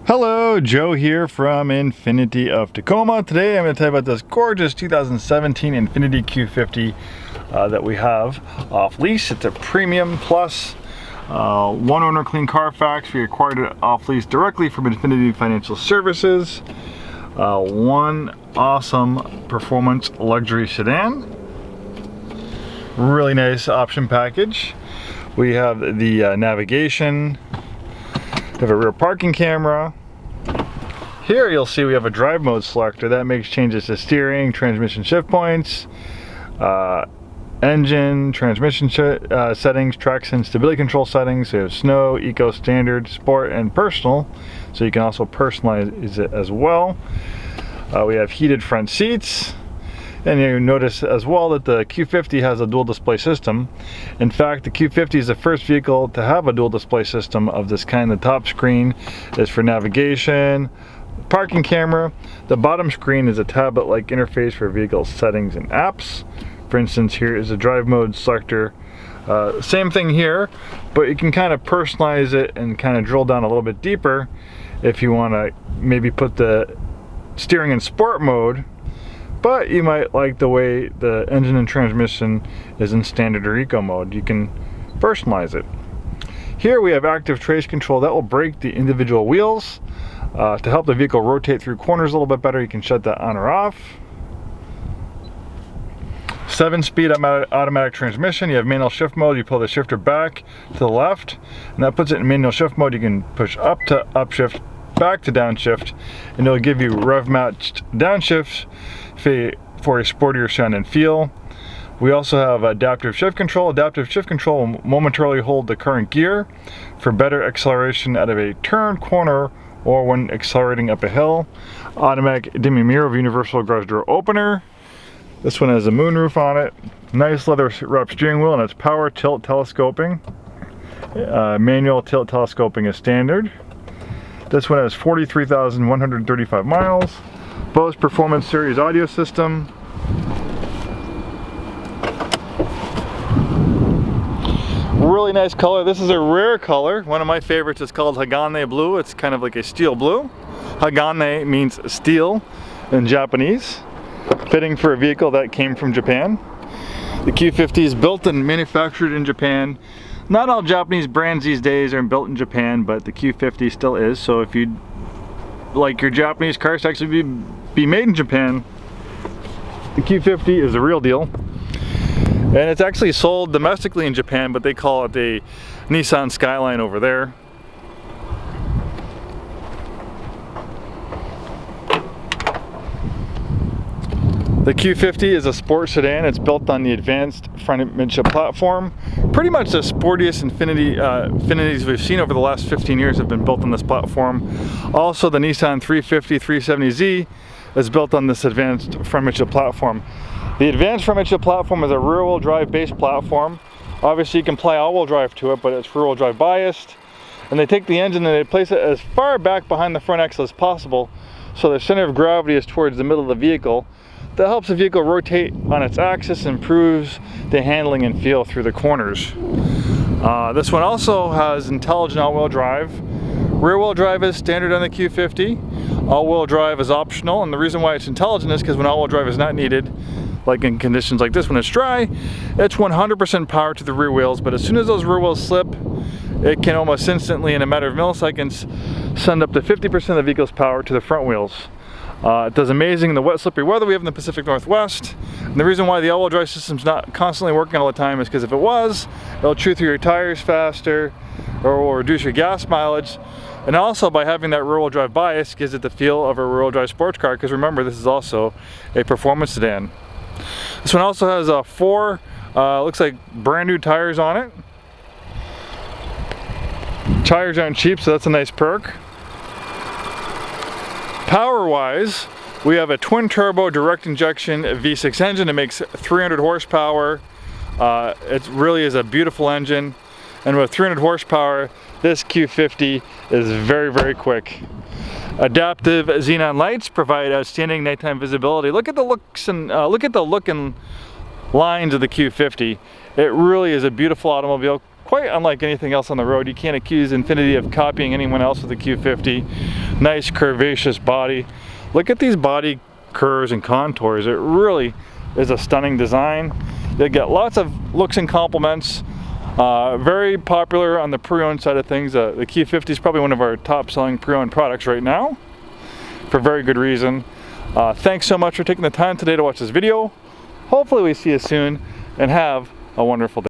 Hello, Joe here from Infiniti of Tacoma. Today I'm going to tell you about this gorgeous 2017 Infiniti Q50 that we have off lease. It's a Premium Plus, one owner clean Carfax. We acquired it off lease directly from Infiniti Financial Services. One awesome performance luxury sedan. Really nice option package. We have the navigation. We have a rear parking camera. Here you'll see we have a drive mode selector that makes changes to steering, transmission shift points, engine, transmission settings, traction stability control settings. So you have snow, eco, standard, sport, and personal. So you can also personalize it as well. We have heated front seats. And you notice as well that the Q50 has a dual display system. In fact, the Q50 is the first vehicle to have a dual display system of this kind. The top screen is for navigation, parking camera. The bottom screen is a tablet-like interface for vehicle settings and apps. For instance, here is a drive mode selector. Same thing here, but you can kind of personalize it and kind of drill down a little bit deeper if you want to maybe put the steering in sport mode, but you might like the way the engine and transmission is in standard or eco mode. You can personalize it. Here we have active trace control that will brake the individual wheels to help the vehicle rotate through corners a little bit better. You can shut that on or off. 7-speed automatic transmission. You have manual shift mode. You pull the shifter back to the left, and that puts it in manual shift mode. You can push up to upshift, back to downshift, and it'll give you rev matched downshifts for a sportier sound and feel. We also have adaptive shift control. Adaptive shift control will momentarily hold the current gear for better acceleration out of a turn, corner, or when accelerating up a hill. Automatic dimming mirror of universal garage door opener. This one has a moonroof on it. Nice leather wrapped steering wheel, and it's power tilt telescoping. Manual tilt telescoping is standard. This one has 43,135 miles. Bose Performance Series audio system. Really nice color. This is a rare color. One of my favorites is called Hagane blue. It's kind of like a steel blue. Hagane means steel in Japanese, fitting for a vehicle that came from Japan. The Q50 is built and manufactured in Japan. Not all Japanese brands these days are built in Japan, but the Q50 still is. So if you'd like your Japanese cars to actually be made in Japan, the Q50 is the real deal. And it's actually sold domestically in Japan, but they call it the Nissan Skyline over there. The Q50 is a sport sedan. It's built on the advanced front midship platform. Pretty much the sportiest Infinitis we've seen over the last 15 years have been built on this platform. Also, the Nissan 350 370Z is built on this advanced front midship platform. The advanced front midship platform is a rear-wheel drive based platform. Obviously you can apply all-wheel drive to it, but it's rear-wheel drive biased. And they take the engine and they place it as far back behind the front axle as possible, so the center of gravity is towards the middle of the vehicle. That helps the vehicle rotate on its axis and improves the handling and feel through the corners. This one also has intelligent all-wheel drive. Rear-wheel drive is standard on the Q50. All-wheel drive is optional, and the reason why it's intelligent is because when all-wheel drive is not needed, like in conditions like this when it's dry, it's 100% power to the rear wheels, but as soon as those rear wheels slip, it can almost instantly, in a matter of milliseconds, send up to 50% of the vehicle's power to the front wheels. It does amazing in the wet, slippery weather we have in the Pacific Northwest. And the reason why the all-wheel drive system's not constantly working all the time is because if it was, it'll chew through your tires faster or will reduce your gas mileage. And also, by having that rear-wheel drive bias, gives it the feel of a rear-wheel drive sports car, because remember, this is also a performance sedan. This one also has four, looks like brand new tires on it. Tires aren't cheap, so that's a nice perk. Power-wise, we have a twin-turbo direct injection V6 engine. It makes 300 horsepower. It really is a beautiful engine. And with 300 horsepower, this Q50 is very, very quick. Adaptive xenon lights provide outstanding nighttime visibility. Look at the looks and look at the look and lines of the Q50. It really is a beautiful automobile, quite unlike anything else on the road. You can't accuse Infiniti of copying anyone else with the Q50. Nice curvaceous body. Look at these body curves and contours. It really is a stunning design. They get lots of looks and compliments. Very popular on the pre-owned side of things. The Q50 is probably one of our top selling pre-owned products right now, for very good reason. Thanks so much for taking the time today to watch this video. Hopefully we see you soon, and have a wonderful day.